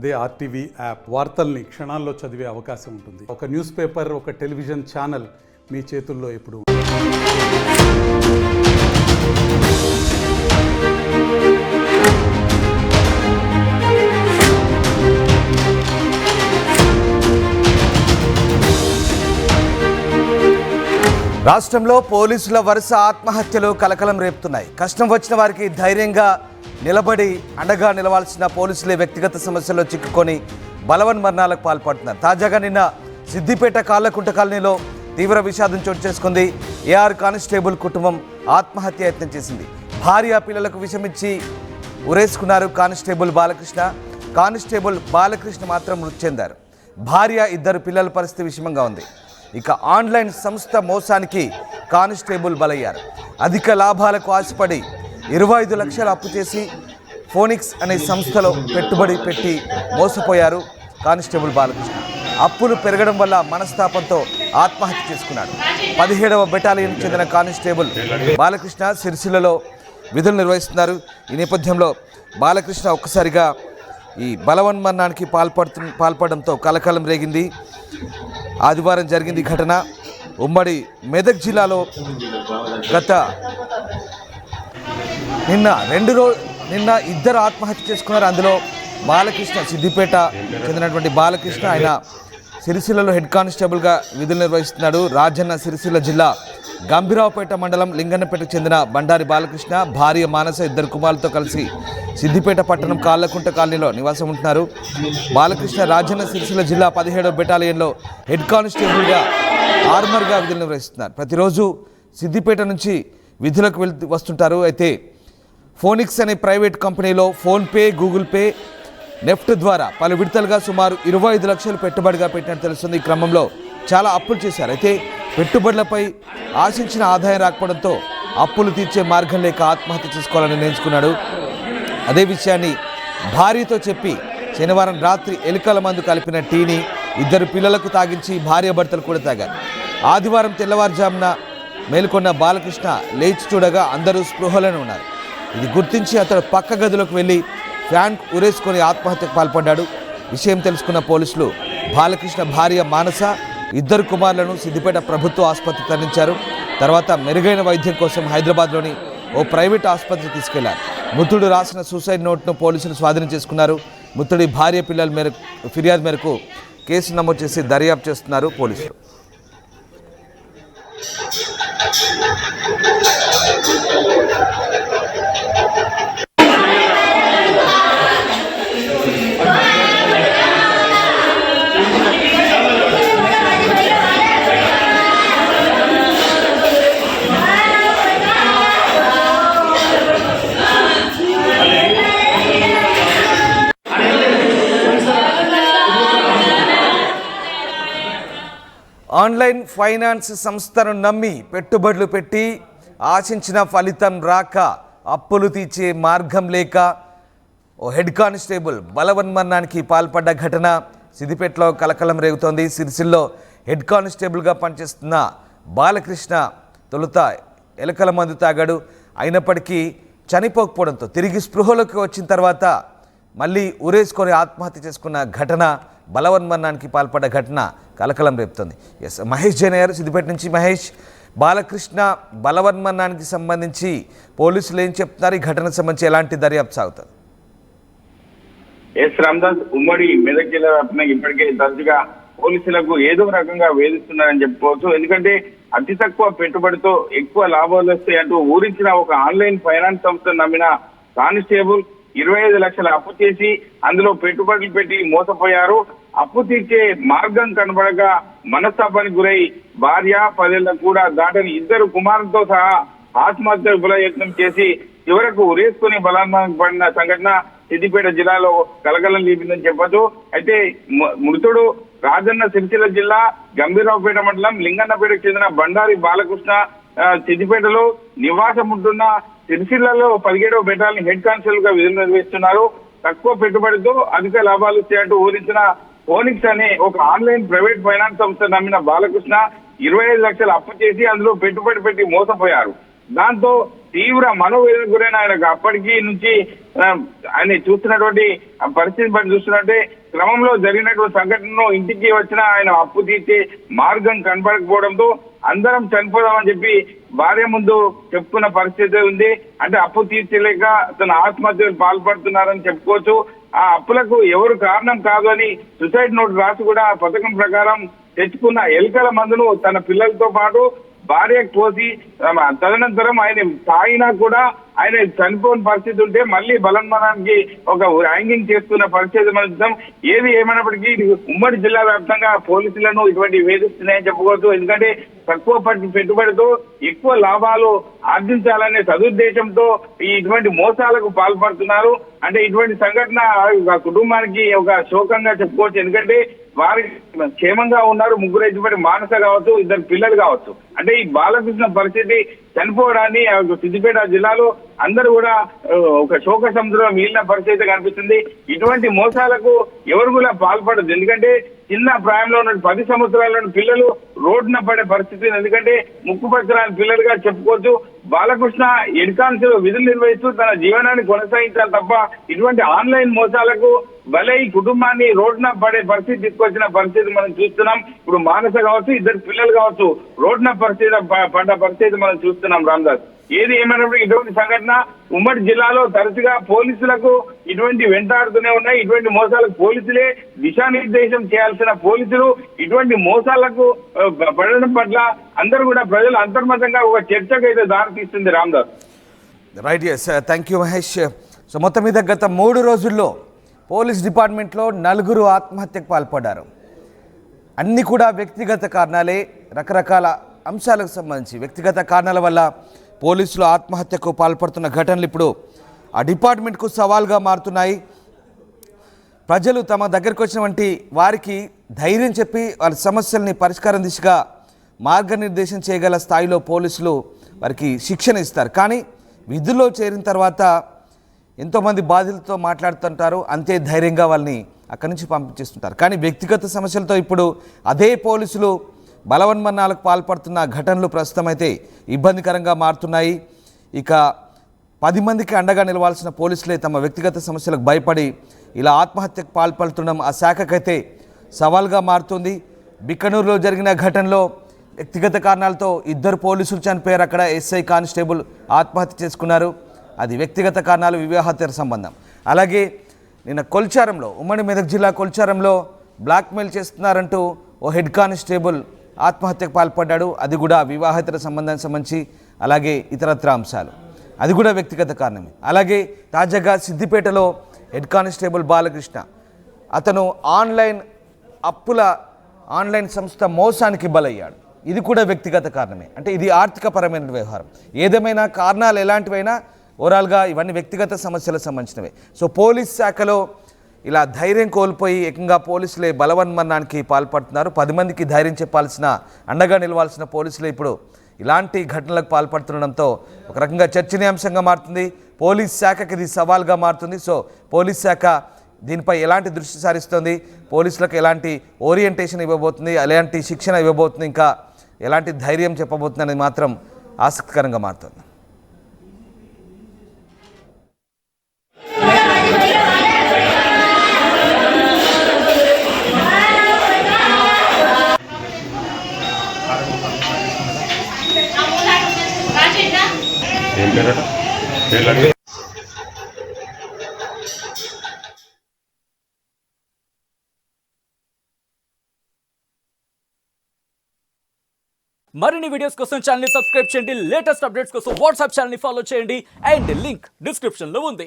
అదే RTV app వార్తల్ని క్షణాల్లో చదివే అవకాశం ఉంటుంది. ఒక న్యూస్ పేపర్, ఒక టెలివిజన్ ఛానల్ మీ చేతుల్లో ఎప్పుడు. రాష్ట్రంలో పోలీసుల వరుస ఆత్మహత్యలు కలకలం రేపుతున్నాయి. కష్టం వచ్చిన వారికి ధైర్యంగా నిలబడి అండగా నిలవాల్సిన పోలీసులే వ్యక్తిగత సమస్యల్లో చిక్కుకొని బలవన్మరణాలకు పాల్పడుతున్నారు. తాజాగా నిన్న సిద్దిపేట కాళ్ళకుంట కాలనీలో తీవ్ర విషాదం చోటు చేసుకుంది. ఏఆర్ కానిస్టేబుల్ కుటుంబం ఆత్మహత్య యత్నం చేసింది. భార్య పిల్లలకు విషమిచ్చి ఉరేసుకున్నారు కానిస్టేబుల్ బాలకృష్ణ. కానిస్టేబుల్ బాలకృష్ణ మాత్రం మృతి చెందారు. భార్య, ఇద్దరు పిల్లల పరిస్థితి విషమంగా ఉంది. ఇక ఆన్లైన్ సంస్థ మోసానికి కానిస్టేబుల్ బలయ్యారు. అధిక లాభాలకు ఆశపడి 25 లక్షలు అప్పు చేసి ఫోనిక్స్ అనే సంస్థలో పెట్టుబడి పెట్టి మోసపోయారు కానిస్టేబుల్ బాలకృష్ణ. అప్పులు పెరగడం వల్ల మనస్తాపంతో ఆత్మహత్య చేసుకున్నాడు. 17వ బెటాలియన్ చెందిన కానిస్టేబుల్ బాలకృష్ణ సిరిసిల్లలో విధులు నిర్వహిస్తున్నారు. ఈ నేపథ్యంలో బాలకృష్ణ ఒక్కసారిగా ఈ బలవన్మరణానికి పాల్పడడంతో కలకలం రేగింది. ఆదివారం జరిగింది ఘటన. ఉమ్మడి మెదక్ జిల్లాలో నిన్న ఇద్దరు ఆత్మహత్య చేసుకున్నారు. అందులో బాలకృష్ణ, సిద్దిపేట చెందినటువంటి బాలకృష్ణ, ఆయన సిరిసిల్లలో హెడ్ కానిస్టేబుల్గా విధులు నిర్వహిస్తున్నాడు. రాజన్న సిరిసిల్ల జిల్లా గంభీరావుపేట మండలం లింగన్నపేటకు చెందిన బండారి బాలకృష్ణ, భార్య మానస, ఇద్దరు కుమారులతో కలిసి సిద్దిపేట పట్టణం కాళ్ళకుంట కాలనీలో నివాసం ఉంటున్నారు. బాలకృష్ణ రాజన్న సిరిసిల్ల జిల్లా 17వ బెటాలియన్లో హెడ్ కానిస్టేబుల్గా ఆర్మర్గా విధులు నిర్వహిస్తున్నారు. ప్రతిరోజు సిద్దిపేట నుంచి విధులకు వస్తుంటారు. అయితే ఫోనిక్స్ అనే ప్రైవేట్ కంపెనీలో ఫోన్పే, గూగుల్ పే, నెఫ్ట్ ద్వారా పలు విడతలుగా సుమారు 25 లక్షలు పెట్టుబడిగా పెట్టినట్టు తెలుస్తుంది. ఈ క్రమంలో చాలా అప్పులు చేశారు. అయితే పెట్టుబడులపై ఆశించిన ఆదాయం రాకపోవడంతో అప్పులు తీర్చే మార్గం లేక ఆత్మహత్య చేసుకోవాలని నిర్ణయించుకున్నాడు. అదే విషయాన్ని భార్యతో చెప్పి శనివారం రాత్రి ఎలుకల మందు కలిపిన టీని ఇద్దరు పిల్లలకు తాగించి భార్యాభర్తలు కూడా తాగారు. ఆదివారం తెల్లవారుజామున మేల్కొన్న బాలకృష్ణ లేచి చూడగా అందరూ స్పృహలోనే ఉన్నారు. ఇది గుర్తించి అతడు పక్క గదిలోకి వెళ్ళి ఫ్యాన్ ఉరేసుకొని ఆత్మహత్యకు పాల్పడ్డాడు. విషయం తెలుసుకున్న పోలీసులు బాలకృష్ణ భార్య మానస, ఇద్దరు కుమారులను సిద్దిపేట ప్రభుత్వ ఆసుపత్రికి తరలించారు. తర్వాత మెరుగైన వైద్యం కోసం హైదరాబాద్లోని ఓ ప్రైవేట్ ఆసుపత్రికి తీసుకెళ్లారు. మృతుడు రాసిన సూసైడ్ నోట్ను పోలీసులు స్వాధీనం చేసుకున్నారు. మృతుడి భార్య పిల్లల ఫిర్యాదు మేరకు కేసు నమోదు చేసి దర్యాప్తు చేస్తున్నారు పోలీసులు. ఆన్లైన్ ఫైనాన్స్ సంస్థను నమ్మి పెట్టుబడులు పెట్టి ఆశించిన ఫలితం రాక అప్పులు తీర్చే మార్గం లేక ఓ హెడ్ కానిస్టేబుల్ బలవన్మరణానికి పాల్పడ్డ ఘటన సిద్దిపేటలో కలకలం రేగుతోంది. సిరిసిల్లో హెడ్ కానిస్టేబుల్గా పనిచేస్తున్న బాలకృష్ణ తొలుత ఎలుకల మందు తాగాడు. అయినప్పటికీ చనిపోకపోవడంతో తిరిగి స్పృహలోకి వచ్చిన తర్వాత మళ్ళీ ఉరేసుకొని ఆత్మహత్య చేసుకున్న ఘటన, బలవన్మరణానికి పాల్పడ్డ ఘటన కలకలం రేపుతుంది. ఎస్, మహేష్ జైన్ గారు సిద్దిపేట నుంచి. మహేష్, బాలకృష్ణ బలవన్మరణానికి సంబంధించి పోలీసులు ఏం చెప్తున్నారు? ఈ ఘటనకు సంబంధించి ఎలాంటి దర్యాప్తు సాగుతుంది? ఎస్ రామదాస్, ఉమ్మడి మెదక్ జిల్లా వ్యాప్తంగా ఇప్పటికే తరచుగా పోలీసులకు ఏదో రకంగా వేధిస్తున్నారని చెప్పుకోవచ్చు. ఎందుకంటే అతి తక్కువ పెట్టుబడితో ఎక్కువ లాభాలు వస్తాయి అంటూ ఊరించిన ఒక ఆన్లైన్ ఫైనాన్స్ సంస్థను నమ్మిన కానిస్టేబుల్ 25 లక్షల అప్పు చేసి అందులో పెట్టుబడులు పెట్టి మోసపోయారు. అప్పు తీర్చే మార్గం కనబడక మనస్తాపానికి గురై భార్య, 10 ఏళ్ల కూడా దాటని ఇద్దరు కుమారులతో సహా ఆత్మహత్య యత్నం చేసి చివరకు ఉరేసుకుని బలవన్మరణం పడిన సంఘటన సిద్దిపేట జిల్లాలో కలకలం లేపిందని చెప్పొచ్చు. అయితే మృతుడు రాజన్న సిరిసిల్ల జిల్లా గంభీరావుపేట మండలం లింగన్నపేటకు చెందిన బండారి బాలకృష్ణ సిద్దిపేటలో నివాసం ఉంటున్న సిరిసిల్లలో 17వ బెటాలియన్ హెడ్ కానిస్టేబుల్ గా విధులు నిర్వహిస్తున్నారు. తక్కువ పెట్టుబడితో అధిక లాభాలు వచ్చాయంటూ ఊరించిన ఫోనిక్స్ అనే ఒక ఆన్లైన్ ప్రైవేట్ ఫైనాన్స్ సంస్థ నమ్మిన బాలకృష్ణ 25 లక్షలు అప్పు చేసి అందులో పెట్టుబడి పెట్టి మోసపోయారు. దాంతో తీవ్ర మనోవేదనకు గురైన ఆయనకు అప్పటికి నుంచి ఆయన చూస్తున్నటువంటి పరిస్థితి బట్టి చూస్తున్నట్టే క్రమంలో జరిగినటువంటి సంఘటనను ఇంటికి వచ్చిన ఆయన అప్పు తీర్చే మార్గం కనపడకపోవడంతో అందరం చనిపోదామని చెప్పి భార్య ముందు చెప్పుకున్న పరిస్థితి ఉంది. అంటే అప్పు తీర్చలేక తన ఆత్మహత్యకు పాల్పడుతున్నారని చెప్పుకోవచ్చు. ఆ అప్పులకు ఎవరు కారణం కాదు అని సూసైడ్ నోట్ రాసి కూడా పథకం ప్రకారం తెచ్చుకున్న ఎలుకల మందును తన పిల్లలతో పాటు భార్యకు పోసి తదనంతరం ఆయన తాగినా కూడా ఆయన చనిపోయిన పరిస్థితి ఉంటే మళ్ళీ బలన్మరానికి ఒక హ్యాంగింగ్ చేస్తున్న పరిస్థితి మనం చూద్దాం. ఏది ఏమైనప్పటికీ ఉమ్మడి జిల్లా వ్యాప్తంగా పోలీసులను ఇటువంటి వేధిస్తున్నాయని చెప్పుకోవచ్చు. ఎందుకంటే తక్కువ పెట్టుబడితో ఎక్కువ లాభాలు ఆర్జించాలనే సదుద్దేశంతో ఇటువంటి మోసాలకు పాల్పడుతున్నారు. అంటే ఇటువంటి సంఘటన కుటుంబానికి ఒక శోకంగా చెప్పుకోవచ్చు. ఎందుకంటే వారికి క్షేమంగా ఉన్నారు, ముగ్గురు ఇటువంటి మానస కావచ్చు, ఇద్దరు పిల్లలు కావచ్చు. అంటే ఈ బాలకృష్ణ పరిస్థితి చనిపోవడాన్ని సిద్దిపేట జిల్లాలో అందరూ కూడా ఒక శోక సముద్రం మిగిలిన పరిస్థితి కనిపిస్తుంది. ఇటువంటి మోసాలకు ఎవరు కూడా పాల్పడదు. ఎందుకంటే చిన్న ప్రాయంలో ఉన్న 10 సంవత్సరాల పిల్లలు రోడ్డున పడే పరిస్థితి. ఎందుకంటే ముక్కుపచ్చరాని పిల్లలుగా చెప్పుకోవచ్చు. బాలకృష్ణ ఎడ్కాన్స్ విధులు నిర్వహిస్తూ తన జీవనాన్ని కొనసాగించాలి తప్ప ఇటువంటి ఆన్లైన్ మోసాలకు బలై కుటుంబాన్ని రోడ్డున పడే పరిస్థితి తీసుకొచ్చిన పరిస్థితి మనం చూస్తున్నాం. ఇప్పుడు మానస కావచ్చు, ఇద్దరు పిల్లలు కావచ్చు, రోడ్డున పడ్డ పరిస్థితి మనం చూస్తున్నాం. రామదాస్, ఏది ఏమైనప్పుడు ఇటువంటి సంఘటన ఉమ్మడి జిల్లాలో తరచుగా పోలీసులకు ఇటువంటి వెంటాడుతూనే ఉన్నాయి. ఇటువంటి మోసాలకు పోలీసులే దిశానిర్దేశం చేయాల్సిన పోలీసులు ఇటువంటి మోసాలకు పడడం పట్ల అందరూ కూడా ప్రజలు అంతర్మతంగా ఒక చర్చకు అయితే దారితీస్తుంది. Ramdas, right, yes, thank you Mahesh. So మొత్తం మీద గత 3 రోజుల్లో పోలీస్ డిపార్ట్మెంట్లో 4 ఆత్మహత్యకు పాల్పడ్డారు. అన్నీ కూడా వ్యక్తిగత కారణాలే. రకరకాల అంశాలకు సంబంధించి వ్యక్తిగత కారణాల వల్ల పోలీసులు ఆత్మహత్యకు పాల్పడుతున్న ఘటనలు ఇప్పుడు ఆ డిపార్ట్మెంట్కు సవాల్గా మారుతున్నాయి. ప్రజలు తమ దగ్గరికి వచ్చినటువంటి వారికి ధైర్యం చెప్పి వాళ్ళ సమస్యల్ని పరిష్కారం దిశగా మార్గనిర్దేశం చేయగల స్థాయిలో పోలీసులు వారికి శిక్షణ ఇస్తారు. కానీ విధుల్లో చేరిన తర్వాత ఎంతోమంది బాధితులతో మాట్లాడుతుంటారు, అంతే ధైర్యంగా వాళ్ళని అక్కడి నుంచి పంపించేస్తుంటారు. కానీ వ్యక్తిగత సమస్యలతో ఇప్పుడు అదే పోలీసులు బలవన్మరణాలకు పాల్పడుతున్న ఘటనలు ప్రస్తుతం అయితే ఇబ్బందికరంగా మారుతున్నాయి. ఇక 10 మందికి అండగా నిలవాల్సిన పోలీసులే తమ వ్యక్తిగత సమస్యలకు భయపడి ఇలా ఆత్మహత్యకు పాల్పడుతుండడం ఆ శాఖకైతే సవాల్గా మారుతుంది. బిక్కనూరులో జరిగిన ఘటనలో వ్యక్తిగత కారణాలతో 2 పోలీసులు చనిపోయారు. అక్కడ ఎస్ఐ కానిస్టేబుల్ ఆత్మహత్య చేసుకున్నారు. అది వ్యక్తిగత కారణాలు, వివాహేతర సంబంధం. అలాగే నిన్న కొల్చారంలో, ఉమ్మడి మెదక్ జిల్లా కొల్చారంలో బ్లాక్మెయిల్ చేస్తున్నారంటూ ఓ హెడ్ కానిస్టేబుల్ ఆత్మహత్యకు పాల్పడ్డాడు. అది కూడా వివాహేతర సంబంధానికి సంబంధించి, అలాగే ఇతరత్ర అంశాలు, అది కూడా వ్యక్తిగత కారణమే. అలాగే తాజాగా సిద్దిపేటలో హెడ్ కానిస్టేబుల్ బాలకృష్ణ, అతను ఆన్లైన్ సంస్థ మోసానికి బలయ్యాడు. ఇది కూడా వ్యక్తిగత కారణమే. అంటే ఇది ఆర్థికపరమైన వ్యవహారం. ఏదేమైనా కారణాలు ఎలాంటివైనా ఓవరాల్గా ఇవన్నీ వ్యక్తిగత సమస్యలకు సంబంధించినవే. సో పోలీస్ శాఖలో ఇలా ధైర్యం కోల్పోయి ఏకంగా పోలీసులే బలవన్మరణానికి పాల్పడుతున్నారు. 10 మందికి ధైర్యం చెప్పాల్సిన, అండగా నిలవాల్సిన పోలీసులే ఇప్పుడు ఇలాంటి ఘటనలకు పాల్పడుతుండడంతో ఒక రకంగా చర్చనీయాంశంగా మారుతుంది. పోలీస్ శాఖకి ఇది సవాల్గా మారుతుంది. సో పోలీస్ శాఖ దీనిపై ఎలాంటి దృష్టి సారిస్తుంది, పోలీసులకు ఎలాంటి ఓరియంటేషన్ ఇవ్వబోతుంది, ఎలాంటి శిక్షణ ఇవ్వబోతుంది, ఇంకా ఎలాంటి ధైర్యం చెప్పబోతుంది అనేది మాత్రం ఆసక్తికరంగా మారుతుంది. ఏం పేరట పేర్లు మరిన్ని వీడియోస్ కోసం ఛానల్ ని సబ్స్క్రైబ్ చేయండి. లేటెస్ట్ అప్డేట్స్ కోసం వాట్సాప్ ఛానల్ ని ఫాలో చేయండి. అండ్ లింక్ డిస్క్రిప్షన్ లో ఉంది.